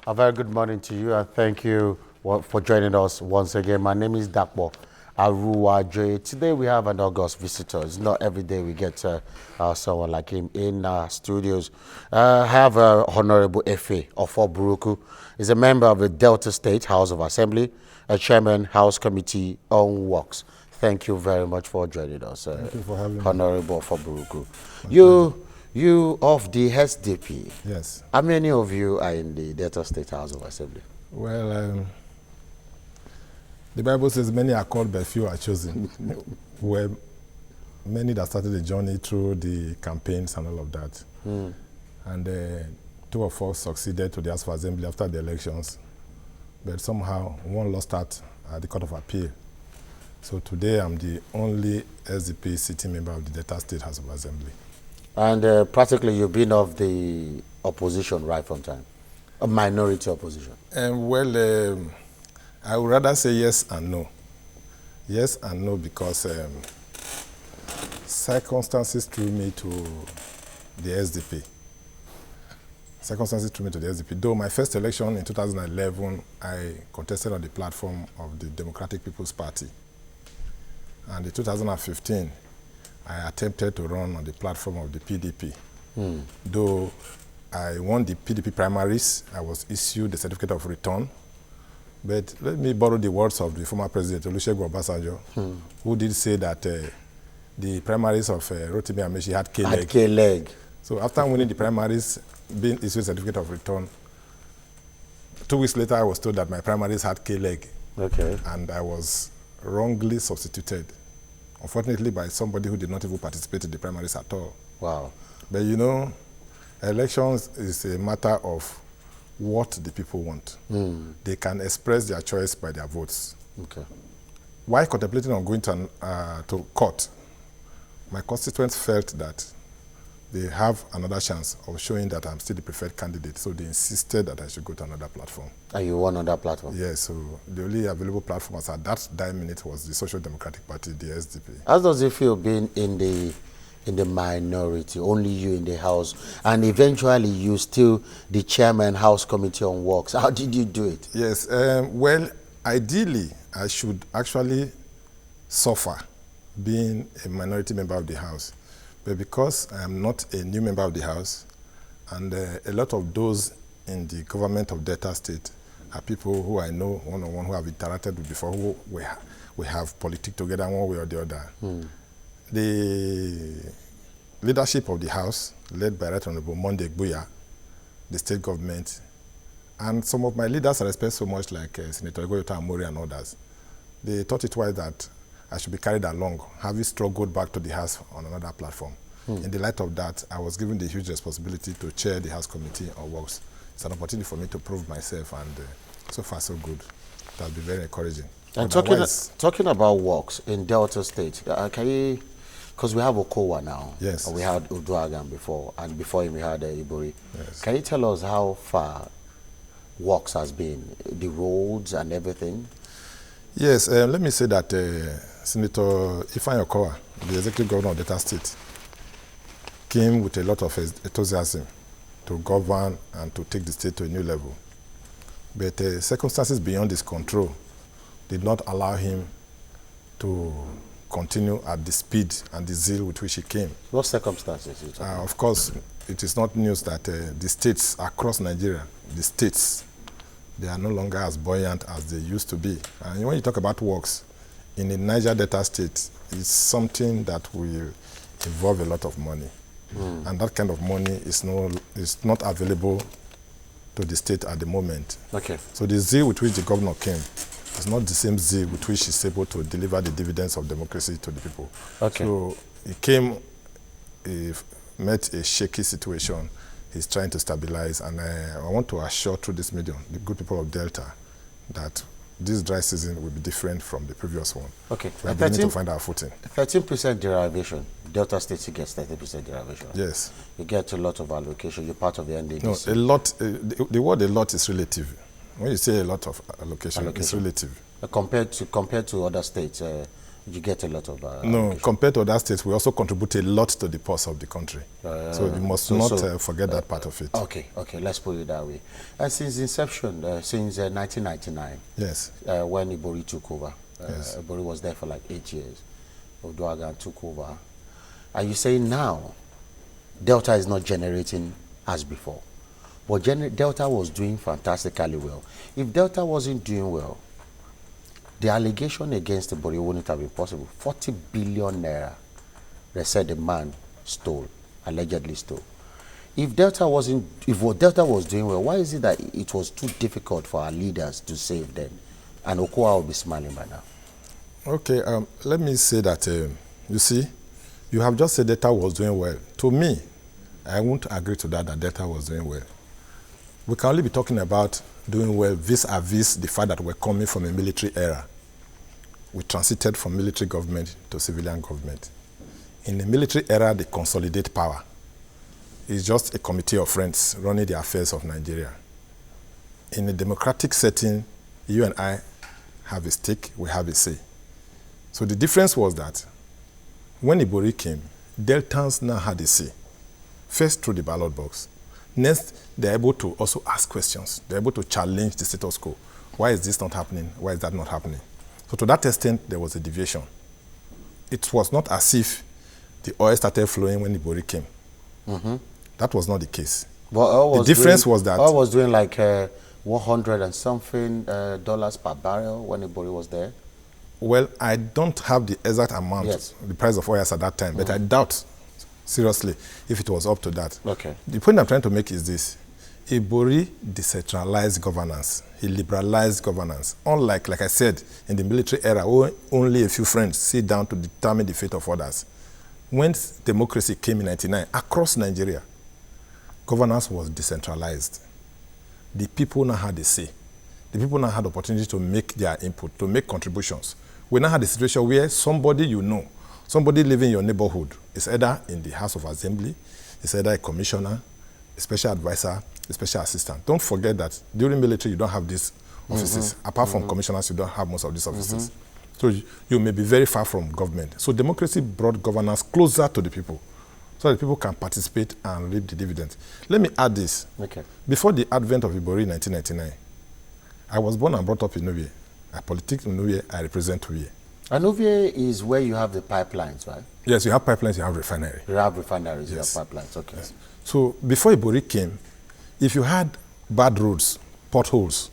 A very good morning to you, and thank you for joining us once again. My name is Dakbo Aruwajoye. Today we have an August visitor. It's not every day we get someone like him in our studios. I have Honorable Efe Ofor-Buruku. He's a member of the Delta State House of Assembly, a chairman, House Committee on Works. Thank you very much for joining us, Thank you for having me. Honorable Ofor-Buruku. You of the SDP. Yes. How many of you are in the Delta State House of Assembly? Well, the Bible says many are called, but few are chosen. Were many that started the journey through the campaigns and all of that. And two of us succeeded to the House of Assembly after the elections. But somehow, one lost out at the Court of Appeal. So today, I'm the only SDP sitting member of the Delta State House of Assembly. And practically you've been of the opposition right from time, a minority opposition. Well, I would rather say yes and no. Yes and no because circumstances threw me to the SDP. Circumstances threw me to the SDP. Though my first election in 2011, I contested on the platform of the Democratic People's Party. And in 2015, I attempted to run on the platform of the PDP. Though I won the PDP primaries, I was issued the certificate of return. But let me borrow the words of the former president, Olusegun Obasanjo, who did say that the primaries of Rotimi Amaechi had K-leg. Had K-leg. So after winning the primaries, being issued a certificate of return, 2 weeks later I was told that my primaries had K-leg. Okay. And I was wrongly substituted. Unfortunately, by somebody who did not even participate in the primaries at all. Wow. But you know, elections is a matter of what the people want. They can express their choice by their votes. Okay. While contemplating on going to court, my constituents felt that they have another chance of showing that I'm still the preferred candidate. So they insisted that I should go to another platform. And you won on that platform? Yes, so the only available platform at that minute was the Social Democratic Party, the SDP. How does it feel being in the minority, only you in the House, and eventually you still the chairman, House Committee on Works? How did you do it? Yes, well, ideally, I should actually suffer being a minority member of the House. But because I am not a new member of the House, and a lot of those in the government of Delta State are people who I know one-on-one, who have interacted with before, who we have politics together one way or the other. The leadership of the House, led by Right Honorable Monday Buya, the state government, and some of my leaders I respect so much, like Senator Egoyota Amori and others, they thought it was that I should be carried along, having struggled back to the House on another platform. In the light of that, I was given the huge responsibility to chair the House Committee on Works. It's an opportunity for me to prove myself, and so far so good. It has been very encouraging. And talking about works in Delta State, can you, because we have OKOROAFOR now. Yes. We had Uduaghan before, and before him we had Ibori. Yes. Can you tell us how far works has been, the roads and everything? Yes, let me say that Senator Ifeanyi Okowa, the executive governor of Delta State, came with a lot of enthusiasm to govern and to take the state to a new level. But circumstances beyond his control did not allow him to continue at the speed and the zeal with which he came. What circumstances? Of course, it is not news that the states across Nigeria, the states, they are no longer as buoyant as they used to be. And when you talk about works, in the Niger Delta State, it's something that will involve a lot of money. And that kind of money is not available to the state at the moment. Okay. So the zeal with which the governor came is not the same zeal with which he's able to deliver the dividends of democracy to the people. Okay. So he came, he met a shaky situation. He's trying to stabilize, and I want to assure through this medium the good people of Delta that this dry season will be different from the previous one. Okay. We're beginning to find our footing. 13% derivation. Delta State gets 30% derivation. Yes. You get a lot of allocation. You're part of the NDDC. No, a lot. The word "a lot" is relative. When you say a lot of allocation, it's relative. Compared to other states, You get a lot of... no, compared to other states, we also contribute a lot to the pulse of the country. So you must not forget that part of it. Okay, let's put it that way. Since inception, since 1999, yes, when Ibori took over, yes. Ibori was there for like 8 years. Oduagan took over. Are you saying now Delta is not generating as before? But Delta was doing fantastically well. If Delta wasn't doing well, the allegation against Ibori wouldn't have been possible. 40 billion naira, they said the man stole, allegedly stole. If Delta was doing well, why is it that it was too difficult for our leaders to save them? And Okoa will be smiling by now. Okay, let me say that, you see, you have just said Delta was doing well. To me, I won't agree to that Delta was doing well. We can only be talking about doing well vis-a-vis the fact that we're coming from a military era. We transited from military government to civilian government. In the military era, they consolidate power. It's just a committee of friends running the affairs of Nigeria. In a democratic setting, you and I have a stake, we have a say. So the difference was that when Ibori came, Deltans now had a say. First through the ballot box. Next, they're able to also ask questions. They're able to challenge the status quo. Why is this not happening? Why is that not happening? So to that extent, there was a deviation. It was not as if the oil started flowing when Ibori came. That was not the case. The difference was that oil was doing like 100 and something dollars per barrel when Ibori was there. Well, I don't have the exact amount, the price of oil at that time, but I doubt, seriously, if it was up to that. Okay. The point I'm trying to make is this. Ibori decentralized governance. He liberalized governance. Unlike, like I said, in the military era, only a few friends sit down to determine the fate of others. When democracy came in 1999, across Nigeria, governance was decentralized. The people now had a say. The people now had the opportunity to make their input, to make contributions. We now had a situation where somebody you know, somebody living in your neighborhood, is either in the House of Assembly, is either a commissioner, a special advisor, a special assistant. Don't forget that during military, you don't have these offices. Apart from commissioners, you don't have most of these offices. So you may be very far from government. So democracy brought governance closer to the people, so that people can participate and reap the dividends. Let me add this. Okay. Before the advent of Ibori in 1999, I was born and brought up in Nubie. I politic in Nubie, I represent Nubie. And Nubie is where you have the pipelines, right? Yes, you have pipelines, you have refinery. You have refineries, yes. You have pipelines, okay. Yes. So before Ibori came, if you had bad roads, potholes,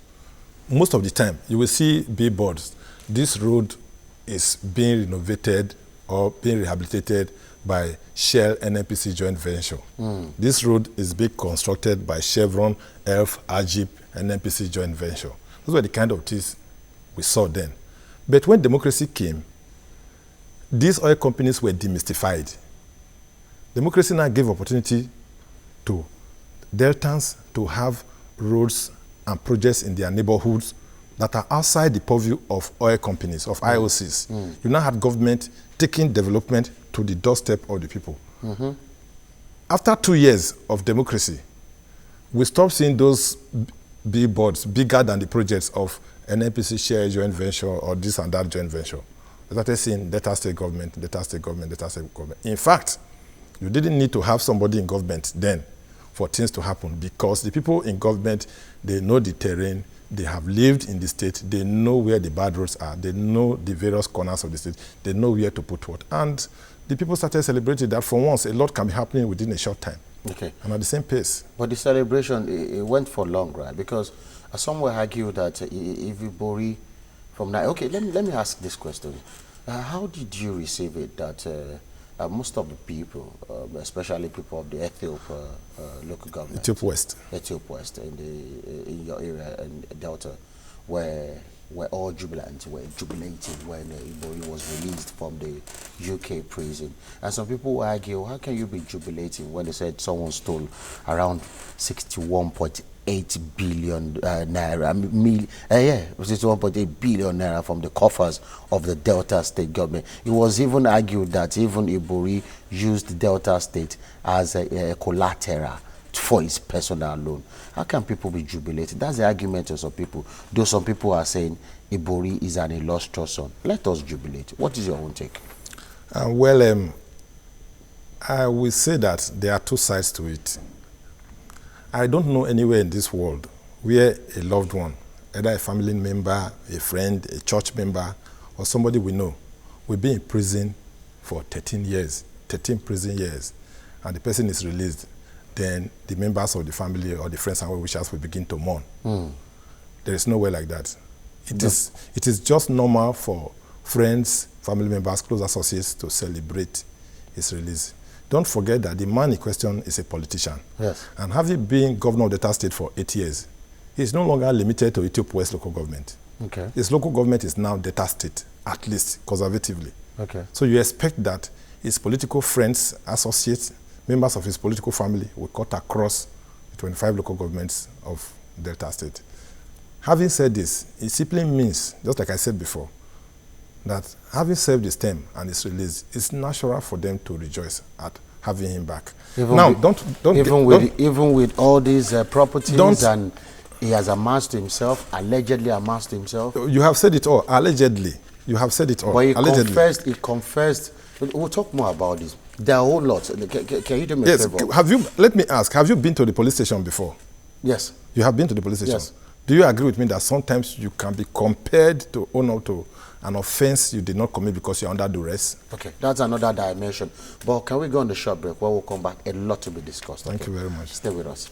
most of the time you will see billboards. This road is being renovated or being rehabilitated by Shell NNPC joint venture. This road is being constructed by Chevron, ELF, AJIP, NNPC joint venture. Those were the kind of things we saw then. But when democracy came, these oil companies were demystified. Democracy now gave opportunity to Deltans to have roads and projects in their neighborhoods that are outside the purview of oil companies, of IOCs. You now had government taking development to the doorstep of the people. After 2 years of democracy, we stopped seeing those billboards bigger than the projects of an NPC share joint venture or this and that joint venture. We started seeing Delta state government, Delta state government, Delta state government. In fact, you didn't need to have somebody in government then for things to happen, because the people in government, they know the terrain, they have lived in the state, they know where the bad roads are, they know the various corners of the state, they know where to put what. And the people started celebrating that for once, a lot can be happening within a short time. Okay. And at the same pace. But the celebration, it went for long, right? Because some will argue that if Ibori from now, okay, let me ask this question. How did you receive it that most of the people, especially people of the Ethiopia local government, Ethiopia West in your area and Delta, were all jubilant, were jubilating when Ibori was released from the UK prison? And some people will argue, how can you be jubilating when they said someone stole around 61.8 billion naira, 61.8 billion naira from the coffers of the Delta State government? It was even argued that even Ibori used Delta State as a collateral for his personal loan. How can people be jubilated? That's the argument of some people. Though some people are saying Ibori is an illustrious son. Let us jubilate. What is your own take? Well, I will say that there are two sides to it. I don't know anywhere in this world where a loved one, either a family member, a friend, a church member, or somebody we know, will be in prison for 13 years, 13 prison years, and the person is released. Then the members of the family or the friends and well-wishers will begin to mourn. There is nowhere like that. It is just normal for friends, family members, close associates to celebrate his release. Don't forget that the man in question is a politician. Yes. And having been governor of Delta State for 8 years, he is no longer limited to Ethiopia West local government. Okay. His local government is now Delta State, at least conservatively. Okay. So you expect that his political friends, associates, members of his political family will cut across the 25 local governments of Delta State. Having said this, it simply means, just like I said before, that having served his term and his release, it's natural for them to rejoice at having him back. Even with all these properties and he has amassed himself, allegedly amassed himself. You have said it all, allegedly. You have said it all. But allegedly. He confessed. We'll talk more about this. There are a whole lot. Can you do me a favor? Let me ask, have you been to the police station before? Yes. You have been to the police station? Yes. Do you agree with me that sometimes you can be compared to an offense you did not commit because you're under duress? Okay, that's another dimension. But can we go on the short break? When we'll come back, a lot to be discussed. Thank you very much. Stay with us.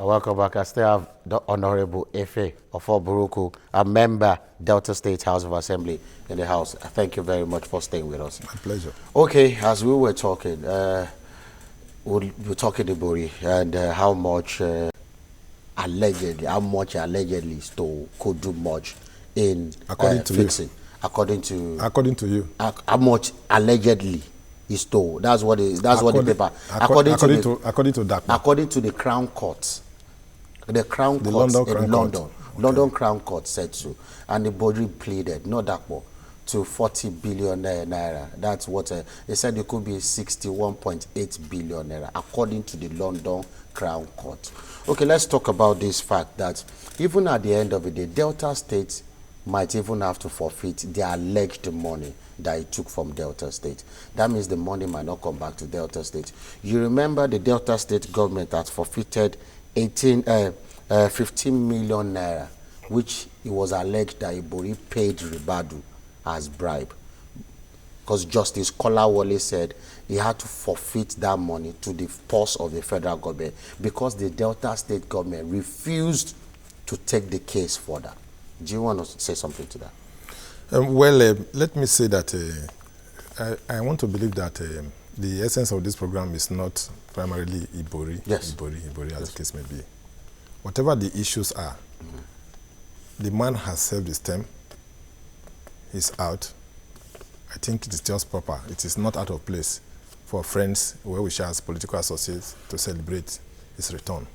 Welcome back. I still have the Honorable Efe Ofor-Buruku, a member, Delta State House of Assembly in the House. Thank you very much for staying with us. My pleasure. Okay, as we were talking, we're talking Ibori and how much allegedly stole could do much in fixing. According to you. How much allegedly he stole. That's what the paper. According to that. According to the Crown Court. The Crown Court in London Crown Court said so, and the body pleaded, not that more, to 40 billion naira. That's what they said. It could be 61.8 billion naira, according to the London Crown Court. Okay, let's talk about this fact that even at the end of the day, Delta State might even have to forfeit the alleged money that it took from Delta State. That means the money might not come back to Delta State. You remember the Delta State government has forfeited 15 million naira, which it was alleged that Ibori paid Ribadu as bribe. Because Justice Kolawole said he had to forfeit that money to the purse of the federal government because the Delta State government refused to take the case further. Do you want to say something to that? Let me say that I want to believe that the essence of this program is not primarily Ibori, yes. Ibori as the case may be. Whatever the issues are, the man has served his term, he's out. I think it is just proper. It is not out of place for friends, well-wishers, political associates to celebrate his return.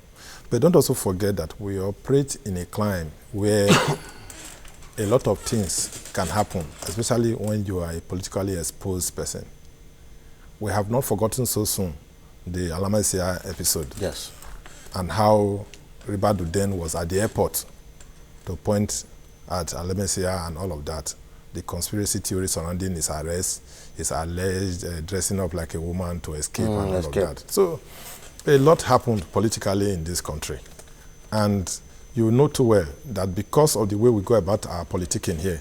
But don't also forget that we operate in a climate where a lot of things can happen, especially when you are a politically exposed person. We have not forgotten so soon the ALHAJI episode. Yes. And how Ribadu then was at the airport to point at ALHAJI and all of that. The conspiracy theory surrounding his arrest, his alleged dressing up like a woman to escape and all of that. So a lot happened politically in this country. And you know too well that because of the way we go about our politicking here,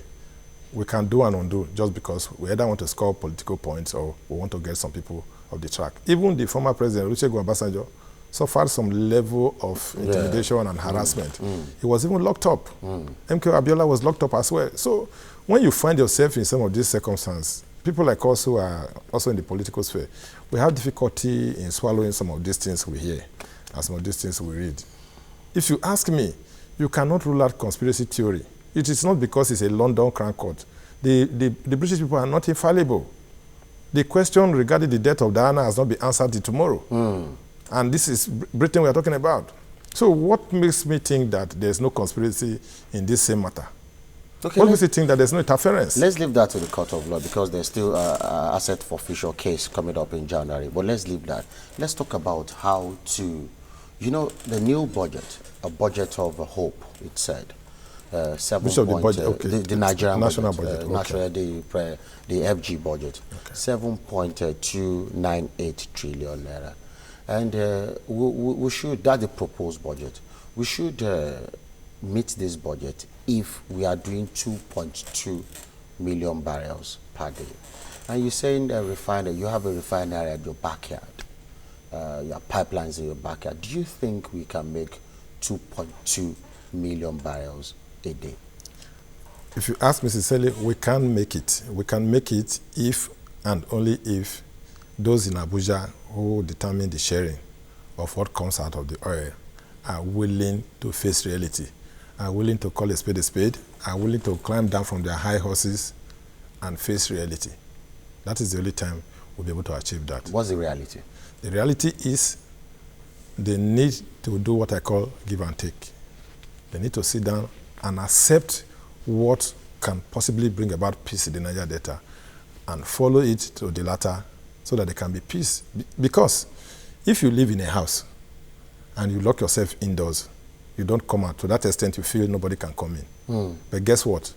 we can do and undo just because we either want to score political points or we want to get some people off the track. Even the former president, Olusegun Obasanjo, suffered some level of intimidation and harassment. He was even locked up. MK Abiola was locked up as well. So when you find yourself in some of these circumstances, people like us who are also in the political sphere, we have difficulty in swallowing some of these things we hear and some of these things we read. If you ask me, you cannot rule out conspiracy theory. It is not because it's a London Crown Court. The British people are not infallible. The question regarding the death of Diana has not been answered till tomorrow. And this is Britain we are talking about. So what makes me think that there's no conspiracy in this same matter? Okay, what makes you think that there's no interference? Let's leave that to the court of law because there's still an asset forfeiture case coming up in January. But let's leave that. Let's talk about how to, you know, the new budget, a budget of hope, it said. 7 Which of the budget? Okay. The Nigerian national budget. Okay. National, the FG budget. Okay. 7.298 trillion naira. And we should, that's the proposed budget. We should meet this budget if we are doing 2.2 million barrels per day. And you're saying a refinery, you have a refinery at your backyard, your pipelines in your backyard. Do you think we can make 2.2 million barrels a day? If you ask me sincerely, we can make it. We can make it if and only if those in Abuja who determine the sharing of what comes out of the oil are willing to face reality, are willing to call a spade, are willing to climb down from their high horses and face reality. That is the only time we'll be able to achieve that. What's the reality? The reality is they need to do what I call give and take. They need to sit down and accept what can possibly bring about peace in the Niger Delta and follow it to the latter so that there can be peace. Because if you live in a house and you lock yourself indoors, you don't come out. To that extent, you feel nobody can come in. But guess what?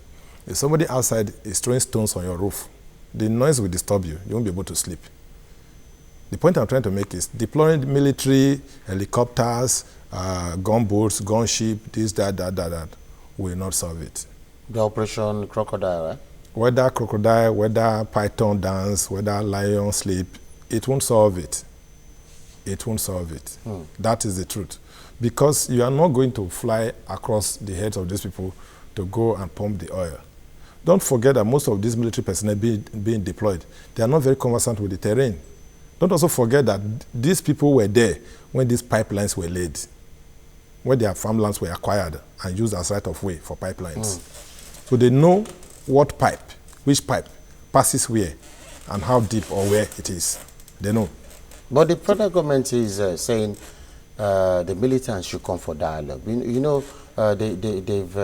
If somebody outside is throwing stones on your roof, the noise will disturb you. You won't be able to sleep. The point I'm trying to make is deploying military, helicopters, gunboats, gunship, this, that, will not solve it. The Operation Crocodile, right? Whether crocodile, whether python dance, whether lion sleep, it won't solve it. It won't solve it. That is the truth. Because you are not going to fly across the heads of these people to go and pump the oil. Don't forget that most of these military personnel being deployed, they are not very conversant with the terrain. Don't also forget that these people were there when these pipelines were laid, when their farmlands were acquired and used as right of way for pipelines. So they know what pipe, which pipe passes where and how deep or where it is. They know. But the federal government is saying the militants should come for dialogue. You know, they've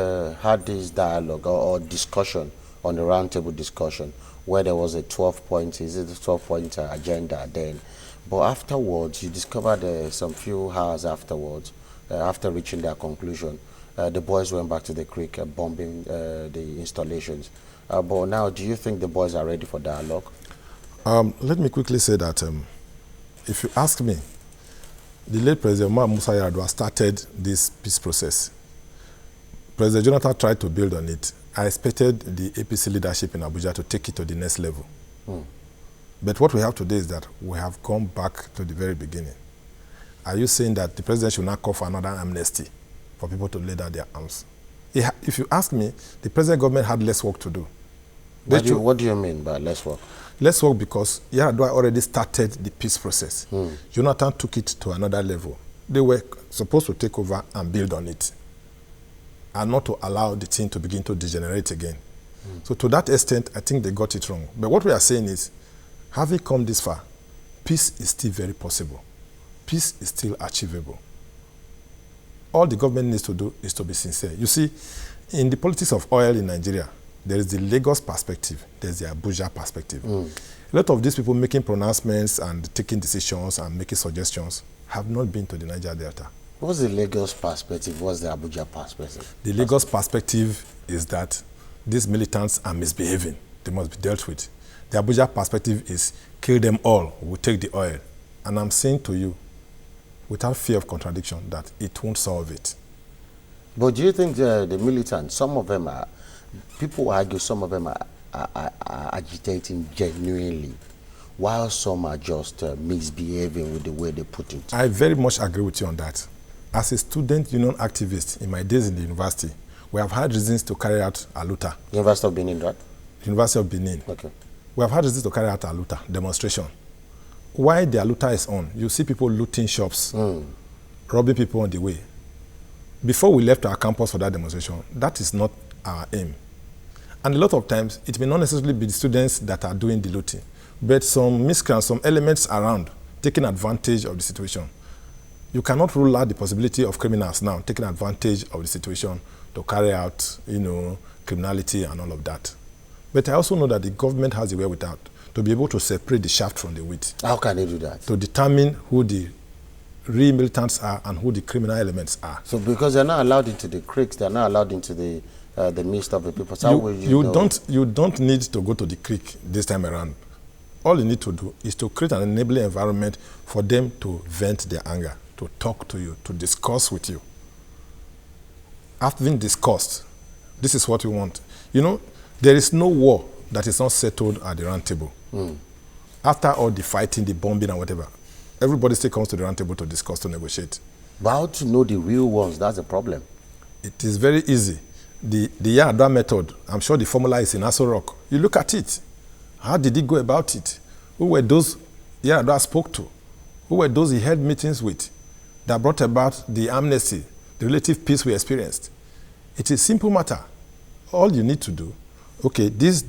had this dialogue or discussion on the roundtable discussion where there was a 12-point, is it a 12-point agenda then? But afterwards, you discovered some few hours afterwards, after reaching their conclusion, the boys went back to the creek bombing the installations. But now, do you think the boys are ready for dialogue? Let me quickly say that if you ask me, the late President Umar Musa Yar'Adua started this peace process. President Jonathan tried to build on it. I expected the APC leadership in Abuja to take it to the next level. But what we have today is that we have gone back to the very beginning. Are you saying that the president should not call for another amnesty for people to lay down their arms? If you ask me, the present government had less work to do. What do you mean by less work? Less work because Yar'Adua already started the peace process. Jonathan took it to another level. They were supposed to take over and build on it, and not to allow the thing to begin to degenerate again. So to that extent, I think they got it wrong. But what we are saying is, having come this far, peace is still very possible. Peace is still achievable. All the government needs to do is to be sincere. You see, in the politics of oil in Nigeria, there is the Lagos perspective, there's the Abuja perspective. A lot of these people making pronouncements and taking decisions and making suggestions have not been to the Niger Delta. What's the Lagos perspective? What's the Abuja perspective? The Lagos perspective is that these militants are misbehaving. They must be dealt with. The Abuja perspective is kill them all, we'll take the oil. And I'm saying to you, without fear of contradiction, that it won't solve it. But do you think the militants, some of them are, people argue some of them are agitating genuinely, while some are just misbehaving with the way they put it? I very much agree with you on that. As a student union activist in my days in the university, we have had reasons to carry out Aluta. University of Benin, right? University of Benin. Okay. We have had reasons to carry out Aluta demonstration. Why the Aluta is on, you see people looting shops, robbing people on the way. Before we left our campus for that demonstration, that is not our aim. And a lot of times, it may not necessarily be the students that are doing the looting. but some miscreants, some elements around taking advantage of the situation. You cannot rule out the possibility of criminals now taking advantage of the situation to carry out, criminality and all of that. But I also know that the government has the wherewithal to be able to separate the shaft from the wheat. How can they do that? To determine who the real militants are and who the criminal elements are. So because they're not allowed into the creeks, they're not allowed into the midst of the people. So you don't need to go to the creek this time around. All you need to do is to create an enabling environment for them to vent their anger, to talk to you, to discuss with you. After being discussed, this is what we want. There is no war that is not settled at the round table. After all the fighting, the bombing and whatever, everybody still comes to the round table to discuss, to negotiate. But how to know the real ones? That's the problem. It is very easy. The IYANA-IPAJA method, I'm sure the formula is in AROCHUKWU. You look at it. How did he go about it? Who were those IYANA-IPAJA spoke to? Who were those he held meetings with that brought about the amnesty, the relative peace we experienced? It is a simple matter. All you need to do, okay, this,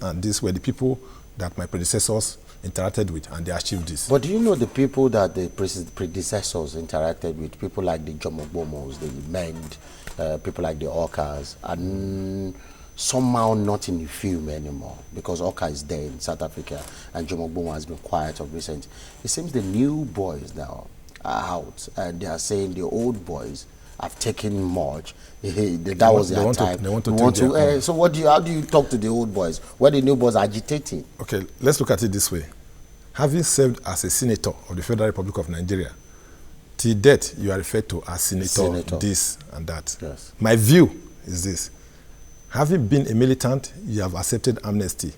and this were the people that my predecessors interacted with, and they achieved this. But do you know the people that the predecessors interacted with? People like the Jomogbomos, the Mend, people like the Orcas, and somehow not in the film anymore because Orca is there in South Africa and Jomogbomo has been quiet of recent. It seems the new boys now are out and they are saying the old boys have taken much. That was their time. So how do you talk to the old boys when the new boys are agitating? Okay, let's look at it this way. Having served as a senator of the Federal Republic of Nigeria, till date you are referred to as senator this and that. Yes. My view is this. Having been a militant, you have accepted amnesty.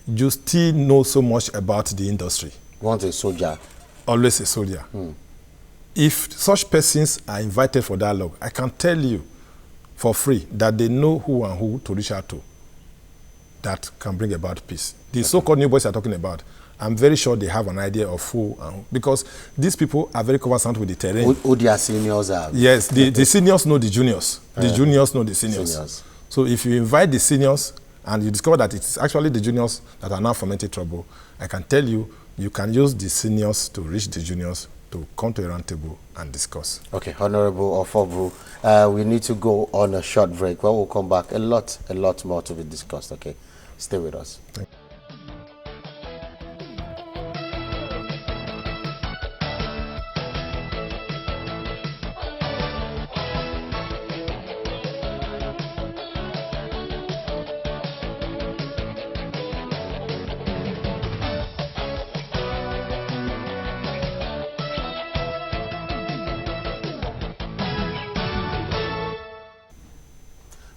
You still know so much about the industry. Once a soldier. Always a soldier. If such persons are invited for dialogue, I can tell you for free that they know who and who to reach out to that can bring about peace. The so-called new boys are talking about, I'm very sure they have an idea of who and who, because these people are very conversant with the terrain. Who their seniors are. Yes, the seniors know the juniors. The juniors know the seniors. So if you invite the seniors and you discover that it's actually the juniors that are now fomenting trouble, I can tell you, you can use the seniors to reach the juniors to come to a round table and discuss. Okay, Honorable Ofobru, we need to go on a short break. When we'll come back, a lot more to be discussed, okay? Stay with us. Thank you.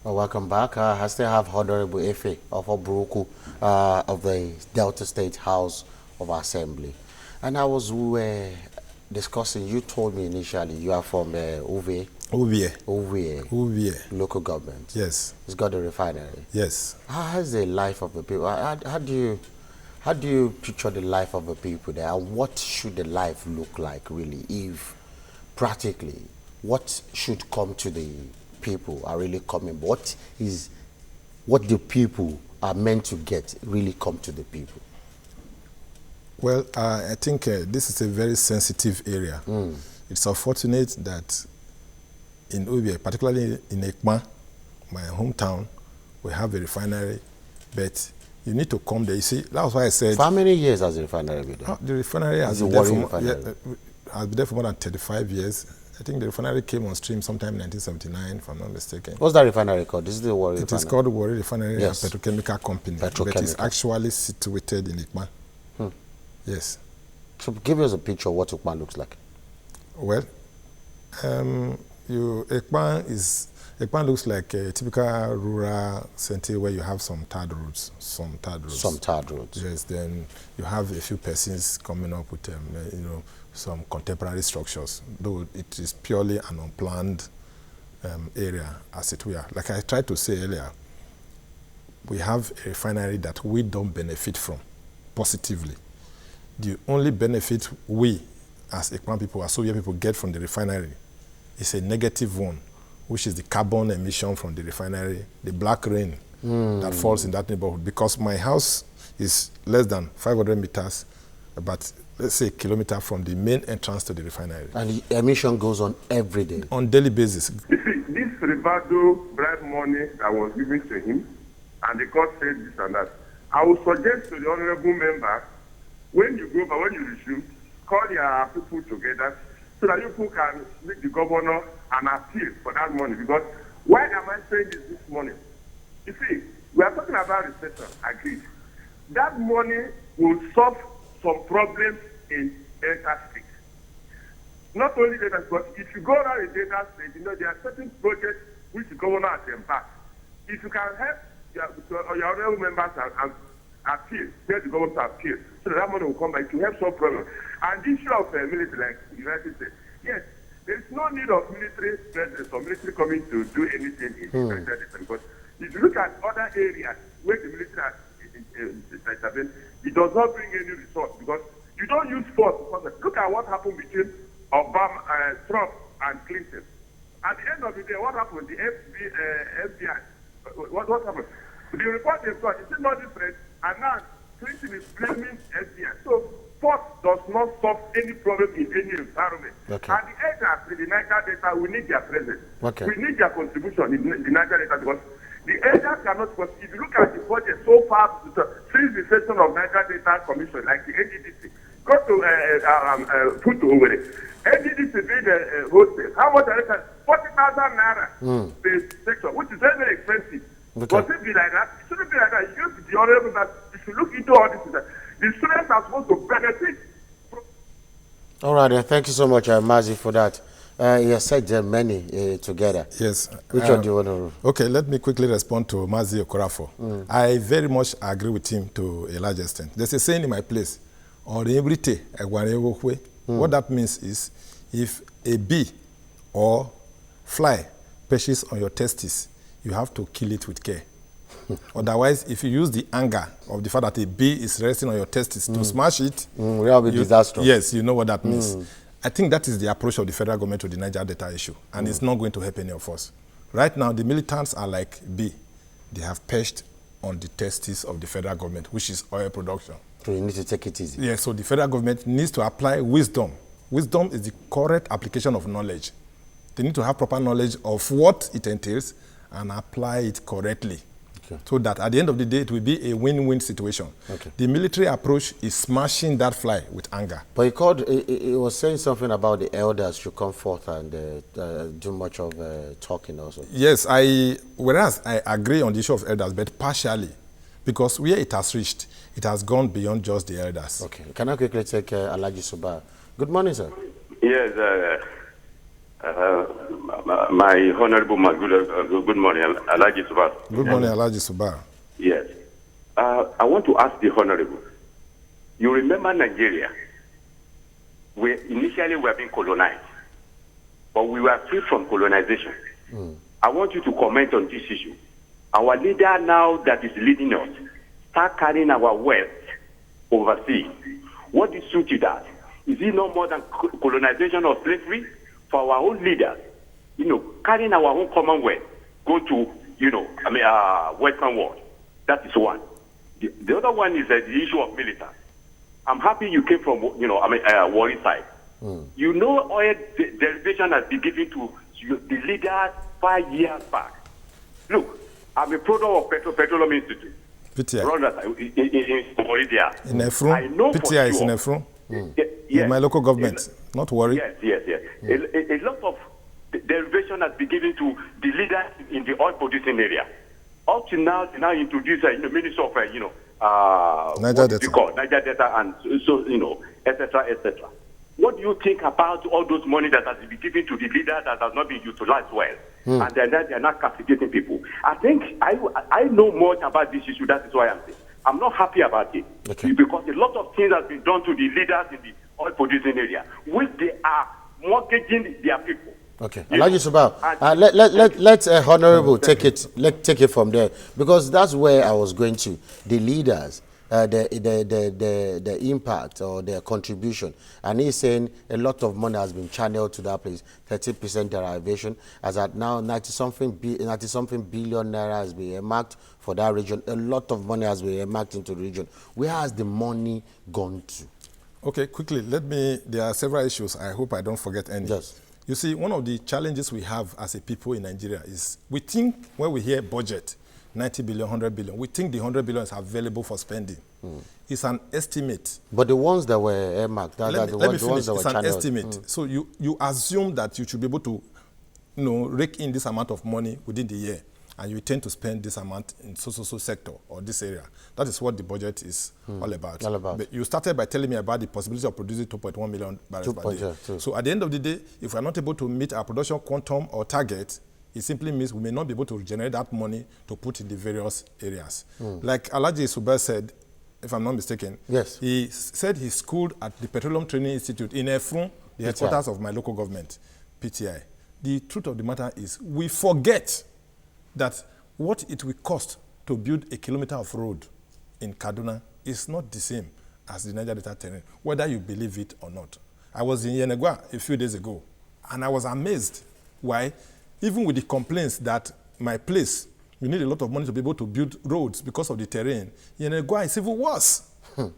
Welcome back. I still have Honorable Efe of AROCHUKWU of the Delta State House of Assembly. And we were discussing, you told me initially you are from OVA local government. Yes. It's got a refinery. Yes. How is the life of the people? How do you picture the life of the people there? And what should the life look like really, if practically what should come to the people are really coming? What the people are meant to get really come to the people? Well, I think this is a very sensitive area. It's unfortunate that in Ubia, particularly in Ekma, my hometown, we have a refinery, but you need to come there. You see, that's why I said... For how many years has the refinery been there? The refinery has been there for more than 35 years. I think the refinery came on stream sometime in 1979, if I'm not mistaken. What's that refinery called? This is the Warri Refinery. It is called the Warri Refinery, yes. A petrochemical company. But it's actually situated in Ekma. Yes. So give us a picture of what Ekma looks like. Well, Ekma looks like a typical rural center where you have some tarred roads. Some tarred roads. Yes. Then you have a few persons coming up with some contemporary structures, though it is purely an unplanned area, as it were. Like I tried to say earlier, we have a refinery that we don't benefit from positively. The only benefit we, as Ekpan people, as Soviet people, get from the refinery is a negative one, which is the carbon emission from the refinery, the black rain that falls in that neighborhood. Because my house is less than 500 meters, about, let's say, a kilometer from the main entrance to the refinery. And the emission goes on every day? On daily basis. You see, this Rivado bribe money that was given to him, and the court said this and that, I would suggest to the honorable member, when you go, but when you resume, call your people together so that you people can meet the governor and appeal for that money. Because why am I saying this morning? You see, we are talking about recession, agreed. That money will solve some problems in Delta State. Not only Delta, but if you go around the Delta State, you know, there are certain projects which the governor has embarked. If you can help your honorable members and appeal, get the government to appeal, so that money will come back to help solve problems. And the issue of military, like the United States, yes, there is no need of military presence or military coming to do anything in Nigeria. Because if you look at other areas where the military has intervened, it does not bring any result because you don't use force. Look at what happened between Obama, Trump, and Clinton. At the end of the day, what happened? The FBI. What happened? The report they've got is not different, and now Clinton is blaming FBI. So force does not solve any problem in any environment. Okay. And the elders in the Niger Delta, we need their presence. Okay. We need their contribution in the Niger Delta because the elders cannot, because if you look at the budget so far since the session of Niger Delta Commission, like the NDDC, go to put to over it. NDDC being the hostel. How much are they? 40,000 naira per section, which is very, very expensive. Okay. Must it be like that? It shouldn't be like that. You should be honorable that you should look into all this. The students are supposed to benefit. All right, thank you so much, Mazi, for that. You have said many together. Yes. Which one do you want to? Okay, let me quickly respond to Mazi OKOROAFOR. I very much agree with him to a large extent. There's a saying in my place, what that means is, if a bee or fly perches on your testes, you have to kill it with care. Otherwise, if you use the anger of the fact that a bee is resting on your testes to smash it, will be disastrous. Yes, you know what that means. I think that is the approach of the federal government to the Niger Delta issue, and it's not going to help any of us. Right now, the militants are like bee. They have perched on the testes of the federal government, which is oil production. So you need to take it easy. Yes, so the federal government needs to apply wisdom. Wisdom is the correct application of knowledge. They need to have proper knowledge of what it entails and apply it correctly. Okay. So that at the end of the day, it will be a win-win situation. Okay. The military approach is smashing that fly with anger. But he was saying something about the elders should come forth and do much of talking also. Yes, whereas I agree on the issue of elders, but partially, because where it has reached, it has gone beyond just the elders. Okay. Can I quickly take ALHAJI SUBAIR? Good morning, sir. Yes, my honorable man, good morning, ALHAJI SUBAIR. Good morning, ALHAJI SUBAIR. Yes. I want to ask the honorable, you remember Nigeria? Initially we were being colonized, but we were free from colonization. I want you to comment on this issue. Our leader now that is leading us, start carrying our wealth overseas. What is suit to that? Is it no more than colonization or slavery? For our own leaders, carrying our own commonwealth, go to, Western world. That is one. The other one is the issue of military. I'm happy you came from, Warri side. Oil derivation has been given to the leaders 5 years back. Look, I'm a product of Petroleum Institute. PTI. In Florida. In Efron? PTI is in Efron? In my local government. Not worry. Yes. A lot of derivation has been given to the leaders in the oil producing area. Up to now, they now introduce Minister of Niger Delta. Niger Delta, and etc., etc. What do you think about all those money that has been given to the leaders that has not been utilized well, and they're not castigating people? I think I know much about this issue. That is why I'm saying I'm not happy about it, because a lot of things have been done to the leaders in the oil producing area, which they are mortgaging their people. Okay, ALHAJI SUBAIR, let's honorable take it from there, because that's where I was going to. The leaders the impact or the contribution, and he's saying a lot of money has been channeled to that place. 30% derivation, as at now 90-something billion naira has been earmarked for that region. A lot of money has been earmarked into the region. Where has the money gone to? Okay, quickly, there are several issues. I hope I don't forget any. Yes. You see, one of the challenges we have as a people in Nigeria is we think when we hear budget, 90 billion, 100 billion, we think the 100 billion is available for spending. It's an estimate. But the ones that were earmarked, Let me finish. It's an estimate. So you assume that you should be able to, rake in this amount of money within the year, and you tend to spend this amount in so sector or this area. That is what the budget is all about. But you started by telling me about the possibility of producing 2.1 million barrels per day. So at the end of the day, if we are not able to meet our production quantum or target, it simply means we may not be able to generate that money to put in the various areas. Like ALHAJI SUBAIR said, if I'm not mistaken, yes, he said he schooled at the Petroleum Training Institute in Efrun, the headquarters of my local government, PTI. The truth of the matter is we forget that what it will cost to build a kilometer of road in Kaduna is not the same as the Niger Delta terrain, whether you believe it or not. I was in Yenegua a few days ago, and I was amazed why, even with the complaints that my place, you need a lot of money to be able to build roads because of the terrain, Yenegua is even worse.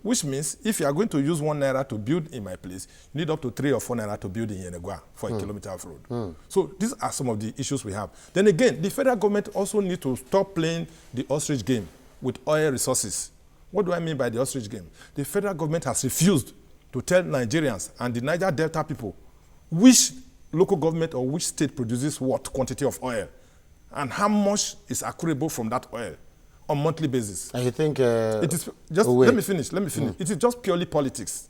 Which means if you are going to use 1 naira to build in my place, you need up to 3 or 4 naira to build in Yenegua for a kilometer of road. So these are some of the issues we have. Then again, the federal government also needs to stop playing the ostrich game with oil resources. What do I mean by the ostrich game? The federal government has refused to tell Nigerians and the Niger Delta people which local government or which state produces what quantity of oil and how much is accruable from that oil on monthly basis. And you think it is just let me finish. It is just purely politics.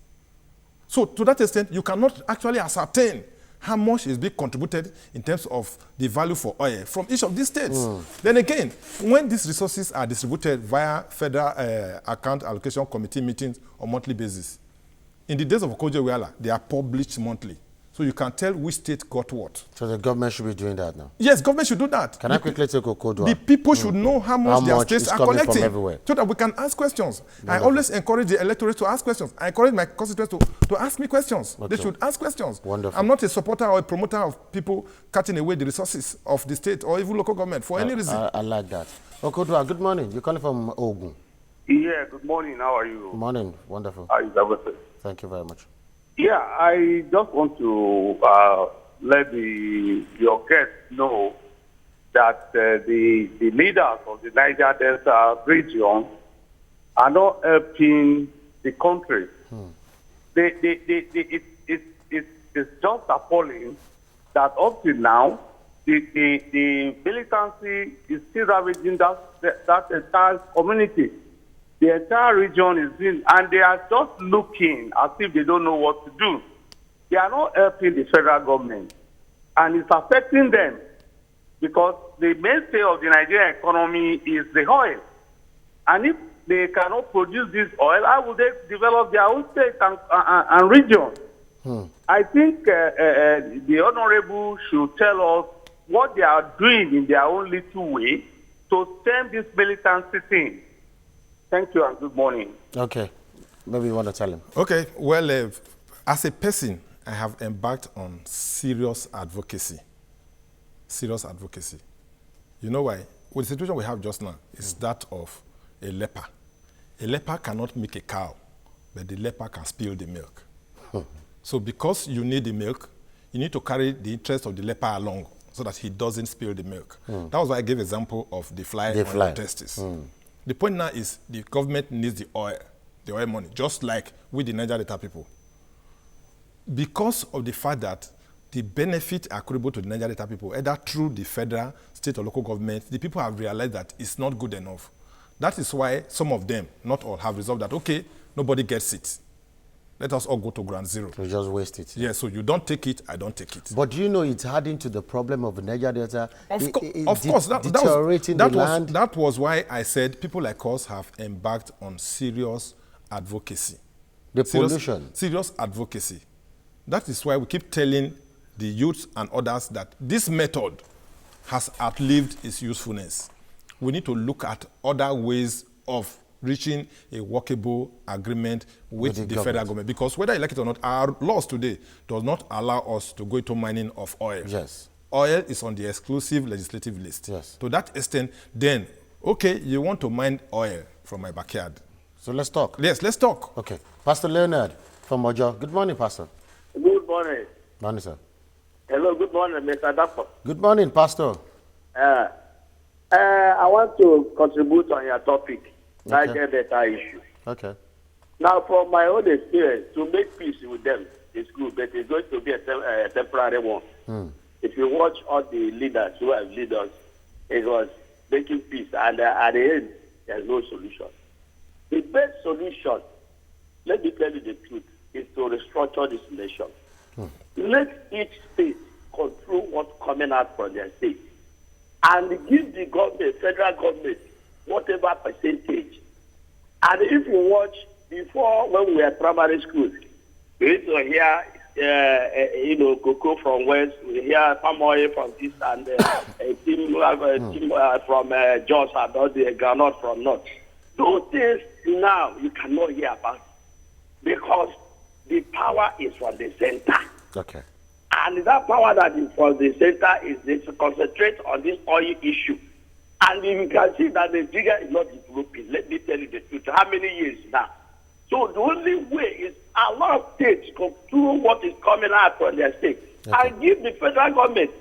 So to that extent, you cannot actually ascertain how much is being contributed in terms of the value for oil from each of these states. Then again, when these resources are distributed via federal account allocation committee meetings on monthly basis, in the days of OKODUA, they are published monthly. So you can tell which state got what. So the government should be doing that now? Yes, government should do that. Can I quickly take OKODUA? The people should know how much their states are collecting, so that we can ask questions. I always encourage the electorate to ask questions. I encourage my constituents to ask me questions. They should ask questions. Wonderful. I'm not a supporter or a promoter of people cutting away the resources of the state or even local government for any reason. I like that. OKODUA, good morning. You're calling from Ogun. Yeah, good morning. How are you? Morning. Wonderful. How is everything? Thank you very much. Yeah, I just want to let your guests know that the leaders of the Niger Delta region are not helping the country. It's just appalling that up to now, the militancy is still ravaging that entire community. The entire region is in, and they are just looking as if they don't know what to do. They are not helping the federal government, and it's affecting them because the mainstay of the Nigerian economy is the oil. And if they cannot produce this oil, how will they develop their own state and region? I think the Honorable should tell us what they are doing in their own little way to stem this militancy thing. Thank you and good morning. Okay. Maybe you want to tell him. Okay. Well, as a person, I have embarked on serious advocacy. Serious advocacy. You know why? Well, the situation we have just now is that of a leper. A leper cannot milk a cow, but the leper can spill the milk. So because you need the milk, you need to carry the interest of the leper along so that he doesn't spill the milk. That was why I gave example of the fly on the testis. The point now is the government needs the oil money, just like with the Niger Delta people. Because of the fact that the benefit accruable to the Niger Delta people, either through the federal, state, or local government, the people have realized that it's not good enough. That is why some of them, not all, have resolved that, okay, nobody gets it. Let us all go to ground zero. You just waste it. Yeah, so you don't take it, I don't take it. But do you know it's adding to the problem of the Niger Delta? Of course, that was why I said people like us have embarked on serious advocacy. Serious advocacy. That is why we keep telling the youth and others that this method has outlived its usefulness. We need to look at other ways of reaching a workable agreement with the federal government. Because whether you like it or not, our laws today does not allow us to go into mining of oil. Yes. Oil is on the exclusive legislative list. Yes. To that extent, then, okay, you want to mine oil from my backyard. So let's talk. Yes, let's talk. Okay. Pastor Leonard from Ojo. Good morning, Pastor. Good morning. Morning, sir. Hello, good morning, Mr. Dapo. Good morning, Pastor. I want to contribute on your topic, Niger Delta issue. Okay. Now, from my own experience, to make peace with them is good, but it's going to be a temporary one. If you watch all the leaders who have led us, it was making peace, and at the end, there's no solution. The best solution, let me tell you the truth, is to restructure this nation. Let each state control what's coming out from their state, and give the government, federal government, whatever percentage. And if you watch, before when we were at primary school, we used to hear, cocoa from west, we hear palm oil from this, and team from Jos, and all the granite from north. Those things now you cannot hear about, because the power is from the center. Okay. And that power that is from the center is to concentrate on this oil issue. And you can see that the Niger is not developing. Let me tell you the truth. How many years now? So the only way is a lot of states control what is coming out from their state and give the federal government.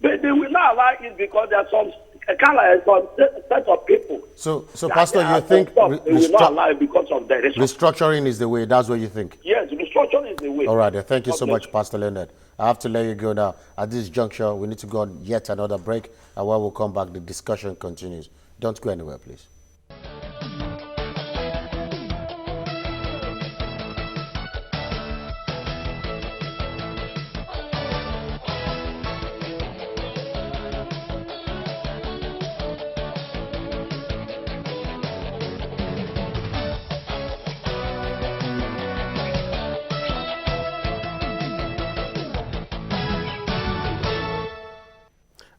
But they will not allow it because there are some set of people. So Pastor, you think they will not allow it because of the restructuring is the way? That's what you think? Yes, restructuring is the way. All right. Thank you so much, Pastor Leonard. I have to let you go now. At this juncture, we need to go on yet another break. And when we come back, the discussion continues. Don't go anywhere, please.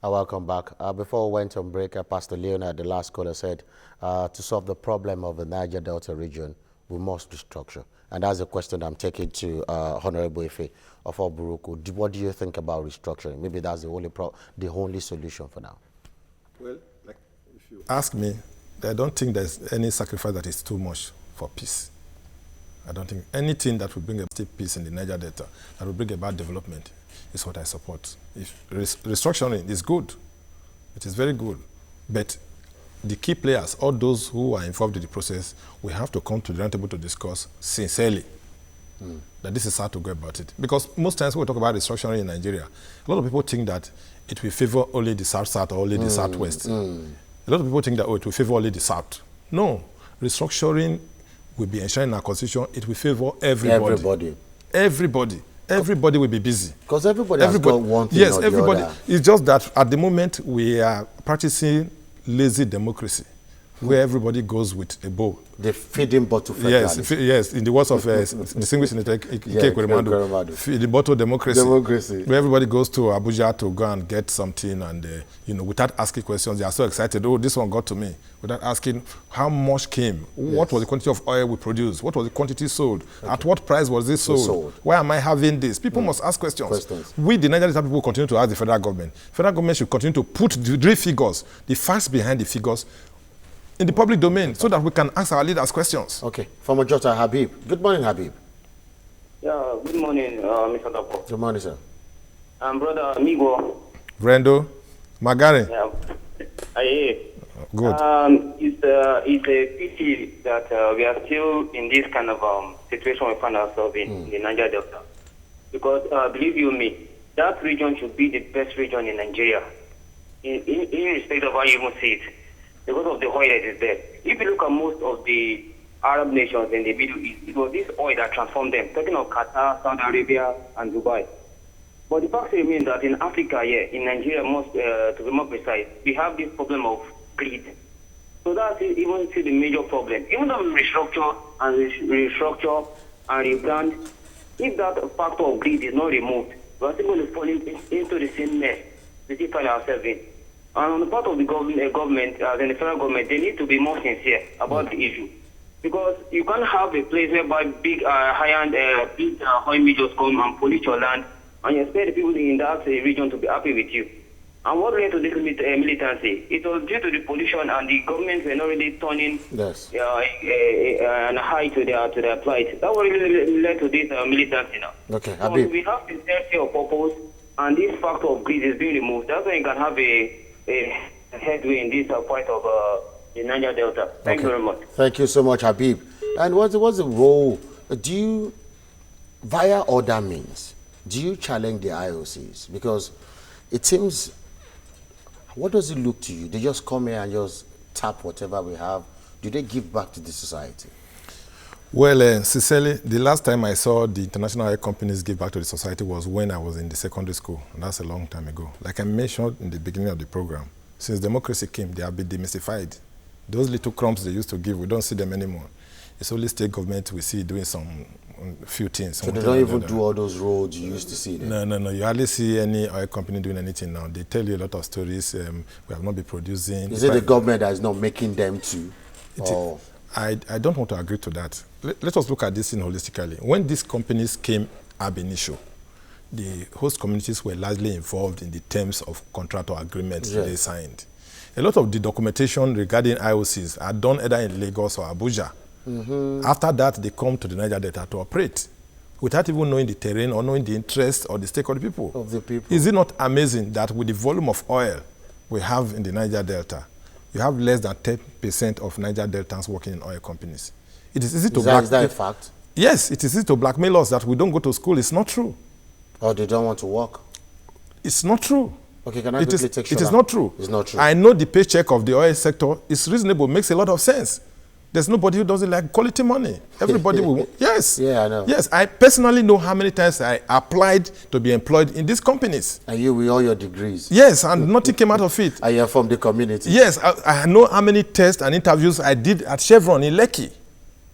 Welcome back. Before we went on break, Pastor Leonard, the last caller, said to solve the problem of the Niger Delta region, we must restructure. And that's a question I'm taking to Honorable Ife of AROCHUKWU. What do you think about restructuring? Maybe that's the only solution for now. Well, like if you ask me, I don't think there's any sacrifice that is too much for peace. I don't think anything that will bring about peace in the Niger Delta, that will bring about development, is what I support. If restructuring is good, it is very good, but the key players, all those who are involved in the process, we have to come to the round table to discuss sincerely that this is how to go about it. Because most times when we talk about restructuring in Nigeria, a lot of people think that it will favor only the South-South or only the Southwest. A lot of people think that, it will favor only the South. No, restructuring will be enshrined in our constitution. It will favor everybody. Everybody will be busy. Because everybody has got one thing or the other. It's just that at the moment we are practicing lazy democracy, where everybody goes with a bow. The feeding bottle federalism. Yes, in the words of distinguished Senator the bottle democracy, where everybody goes to Abuja to go and get something, and without asking questions, they are so excited. Oh, this one got to me. Without asking how much came, what was the quantity of oil we produced, what was the quantity sold, at what price was this sold, why am I having this? People must ask questions. We, the Nigerian people, continue to ask the federal government. Federal government should continue to put the real figures, the facts behind the figures, in the public domain, so that we can ask our leaders questions. Okay. From Ojota, Habib. Good morning, Habib. Yeah, good morning, Mr. Dapo. Good morning, sir. Brother Amigo. Brendo. Magari. Yeah. Good. It's a pity that we are still in this kind of situation we find ourselves in the Niger Delta. Because, believe you me, that region should be the best region in Nigeria, in respect of how you even see it, because of the oil that is there. If you look at most of the Arab nations in the Middle East, it was this oil that transformed them, talking of Qatar, Saudi Arabia, and Dubai. But the fact remains that in Africa, in Nigeria, to be more precise, we have this problem of greed. So that's even still the major problem. Even though we restructure and rebrand, if that factor of greed is not removed, we're still going to fall into the same mess we still find ourselves in. And on the part of the government, the federal government, they need to be more sincere about the issue. Because you can't have a place whereby big high-end big oil majors come and pollute your land, and you expect the people in that region to be happy with you. And what led to this militancy? It was due to the pollution, and the government were not really turning an eye to their plight. That what really led to this militancy now. Okay, so we have sincerity of purpose, and this factor of greed is being removed. That's why you can have a headway in this fight of the Niger Delta. Thank you very much. Thank you so much, Habib. And what's the role? Do you, via other means, do you challenge the IOCs? Because it seems, what does it look to you? They just come here and just tap whatever we have. Do they give back to the society? Well, sincerely, the last time I saw the international oil companies give back to the society was when I was in the secondary school, and that's a long time ago. Like I mentioned in the beginning of the program, since democracy came, they have been demystified. Those little crumbs they used to give, we don't see them anymore. It's only state government we see doing some few things. So they don't even do all those roads you used to see there? No. You hardly see any oil company doing anything now. They tell you a lot of stories. We have not been producing. Is it the government that is not making them to? I don't want to agree to that. Let us look at this thing holistically. When these companies came ab initio, the host communities were largely involved in the terms of contract or agreements they signed. A lot of the documentation regarding IOCs are done either in Lagos or Abuja. After that, they come to the Niger Delta to operate without even knowing the terrain or knowing the interests or the stake of the people. Is it not amazing that with the volume of oil we have in the Niger Delta, you have less than 10% of Niger Deltans working in oil companies? It is easy to blackmail. Is that a fact? Yes, it is easy to blackmail us that we don't go to school. It's not true. Or they don't want to work? It's not true. Okay, can I quickly take It is not true. It's not true. I know the paycheck of the oil sector is reasonable, makes a lot of sense. There's nobody who doesn't like quality money. Everybody will. Yes. Yeah, I know. Yes, I personally know how many times I applied to be employed in these companies. And you with all your degrees? Yes, and nothing came out of it. And you're from the community? Yes, I know how many tests and interviews I did at Chevron in Lekki.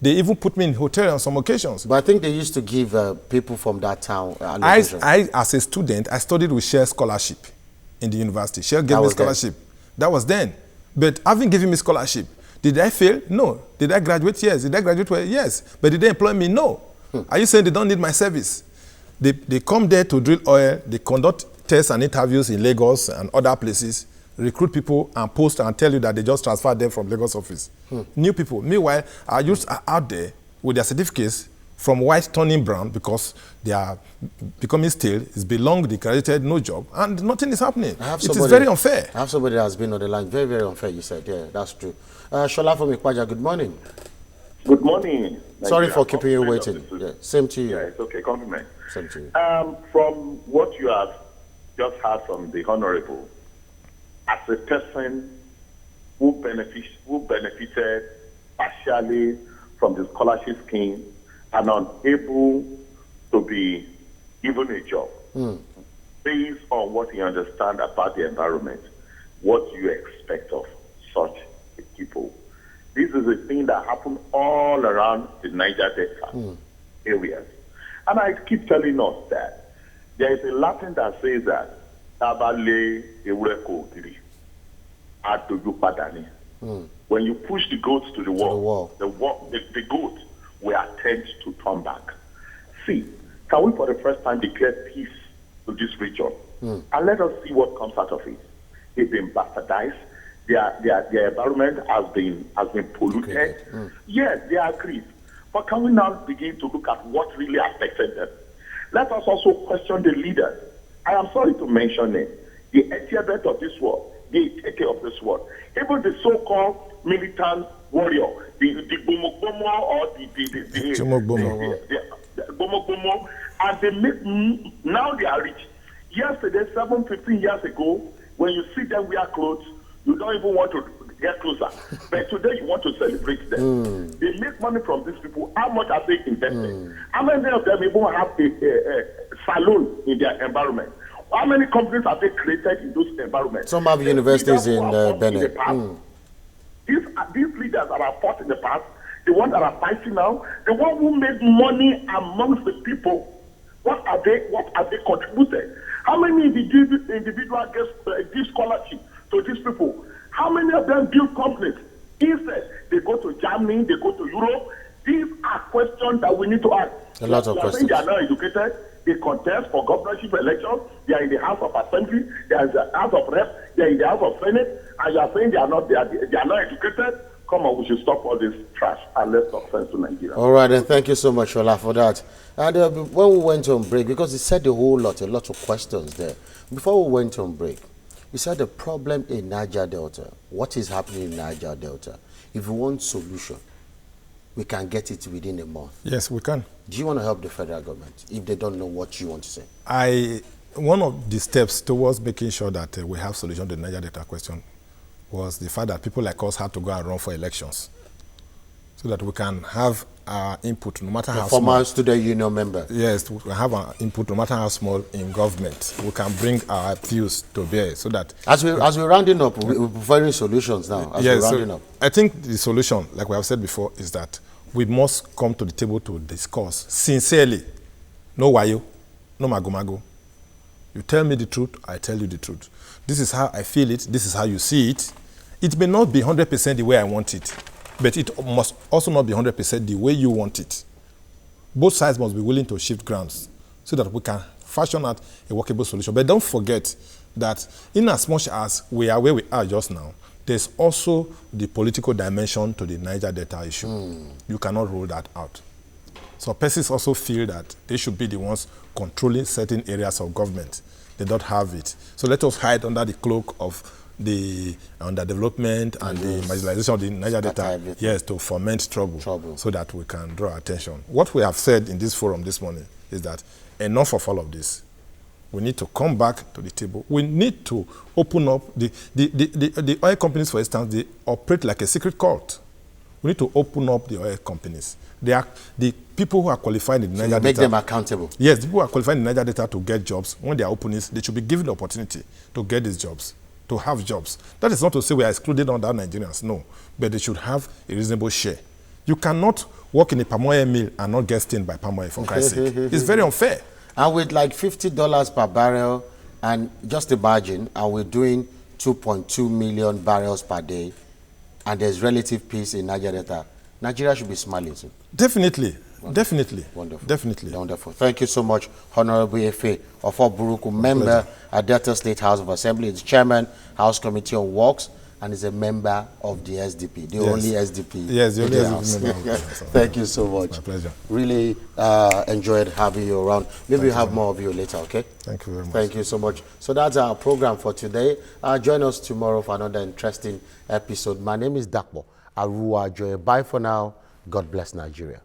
They even put me in hotel on some occasions. But I think they used to give people from that town I, as a student, I studied with Shell scholarship in the university. Shell gave me scholarship. That was then. But having given me scholarship, did I fail? No. Did I graduate? Yes. Did I graduate? Well, yes. But did they employ me? No. Are you saying they don't need my service? They come there to drill oil. They conduct tests and interviews in Lagos and other places, recruit people and post and tell you that they just transferred them from Lagos office. New people. Meanwhile, our youths are out there with their certificates from white turning brown because they are becoming stale. It's been long, they graduated, no job, and nothing is happening. It is very unfair. I have somebody that has been on the line. Very, very unfair, you said. Yeah, that's true. Shola from IPAJA, good morning. Good morning. Sorry for keeping you waiting. Yeah, same to you. Yeah, it's okay. Compliment. Same to you. From what you have just heard from the Honorable, as a person who benefited partially from the scholarship scheme and unable to be given a job, based on what you understand about the environment, what you expect of such people. This is a thing that happened all around the Niger Delta areas. And I keep telling us that there is a Latin that says that ABULE AROCHUKWU when you push the goats to the wall, the goat will attempt to turn back. See, can we for the first time declare peace to this region? And let us see what comes out of it. It's been bastardized. Their environment has been polluted. Yes, they are aggrieved. But can we now begin to look at what really affected them? Let us also question the leaders. I am sorry to mention it. The Etiabet of this world, the Iteke of this world, even the so-called militant warrior, the Bomobomo or the Bomobomo, and they make, now they are rich. Yesterday, 15 years ago, when you see them wear clothes, you don't even want to get closer. But today you want to celebrate them. They make money from these people. How much are they investing? How many of them even have a salon in their environment? How many companies have they created in those environments? Some have universities in Benin. These leaders that are fought in the past, the ones that are fighting now, the ones who made money amongst the people, what have they contributed? How many individuals give scholarship to these people? How many of them build companies Instead, they go to Germany, they go to Europe. These are questions that we need to ask. A lot of questions. They are not educated. They contest for governorship elections. They are in the House of Assembly. They are in the House of Reps. They are in the House of Senate. And you are saying they are not educated. Come on, we should stop all this trash and let's talk sense to Nigeria. All right, and thank you so much, Shola, for that. And when we went on break, because he said a lot of questions there. Before we went on break, he said the problem in Niger Delta, what is happening in Niger Delta, if we want solution, we can get it within a month. Yes, we can. Do you want to help the federal government if they don't know what you want to say? One of the steps towards making sure that we have solution to the Niger Delta question was the fact that people like us had to go and run for elections so that we can have our input, no matter how small. Former student union member. Yes, we can have our input, no matter how small, in government. We can bring our views to bear so that... As we're rounding up, we're providing solutions now. As we're rounding up. I think the solution, like we have said before, is that we must come to the table to discuss sincerely. No wayo, no mago-mago. You tell me the truth, I tell you the truth. This is how I feel it, this is how you see it. It may not be 100% the way I want it, but it must also not be 100% the way you want it. Both sides must be willing to shift grounds so that we can fashion out a workable solution. But don't forget that in as much as we are where we are just now, there's also the political dimension to the Niger Delta issue. You cannot rule that out. So persons also feel that they should be the ones controlling certain areas of government. They don't have it. So let us hide under the cloak of the underdevelopment and the marginalization of the Niger Delta, yes, to foment trouble so that we can draw attention. What we have said in this forum this morning is that enough of all of this. We need to come back to the table. We need to open up the oil companies, for instance, they operate like a secret cult. We need to open up the oil companies. They are the people who are qualified in the Niger Delta. Make them accountable. Yes, the people who are qualified in the Niger Delta to get jobs, when they are openings, they should be given the opportunity to get these jobs, to have jobs. That is not to say we are excluded on other Nigerians, no. But they should have a reasonable share. You cannot work in a palm oil mill and not get stained by palm oil, for Christ's sake. It's very unfair. And with like $50 per barrel and just imagine, and we're doing 2.2 million barrels per day, and there's relative peace in Niger Delta, Nigeria should be smiling too. Definitely. Wonderful. Definitely. Wonderful. Definitely. Wonderful. Thank you so much, Honorable Efe Ofor-Buruku, member at Delta State House of Assembly. He's chairman, House Committee on Works, and is a member of the SDP, the only SDP. Yes, the only SDP member. Thank you so much. My pleasure. Really enjoyed having you around. Maybe we'll have more of you later, okay? Thank you very much. Thank you so much. So that's our program for today. Join us tomorrow for another interesting episode. My name is Dakbo Aruwa Joy. Bye for now. God bless Nigeria.